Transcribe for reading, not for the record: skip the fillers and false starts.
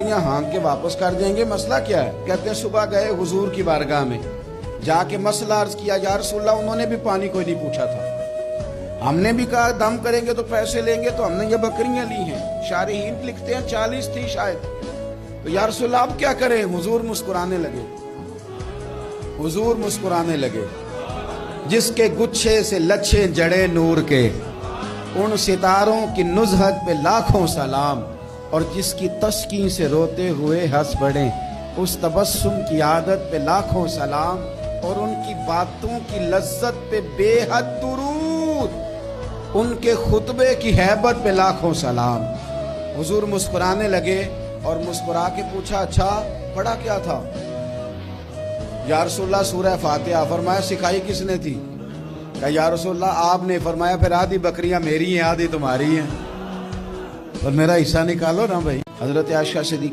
यहाँ हाँक के वापस कर देंगे, मसला क्या है? कहते हैं सुबह गए हुजूर की बारगाह में, जाके मसला अर्ज किया, या रसूलल्लाह उन्होंने भी पानी कोई नहीं पूछा था, हमने भी कहा दम करेंगे तो पैसे लेंगे, तो हमने ये बकरियां ली हैं। शारहीन लिखते हैं 40 थी शायद, तो या रसूलल्लाह अब क्या करें? हुजूर मुस्कुराने लगे, हुजूर मुस्कुराने लगे। जिसके गुच्छे से लच्छे जड़े नूर के, उन सितारों की नुज़हत पे लाखों सलाम, और जिसकी तस्कीन से रोते हुए हंस पड़े, उस तबस्सुम की आदत पे लाखों सलाम, और उनकी बातों की लज्जत पे बेहद दुरूद, उनके खुतबे की हैबत पे लाखों सलाम। हुजूर मुस्कुराने लगे और मुस्कुरा के पूछा, अच्छा पढ़ा क्या था? या रसूलल्लाह सूरह फातिहा। फरमाया सिखाई किसने थी? कहा या रसूलल्लाह आपने। फरमाया फिर आधी बकरियां मेरी हैं आधी तुम्हारी हैं, और मेरा हिस्सा निकालो ना भाई। हजरत आयशा सिद्दीक़ा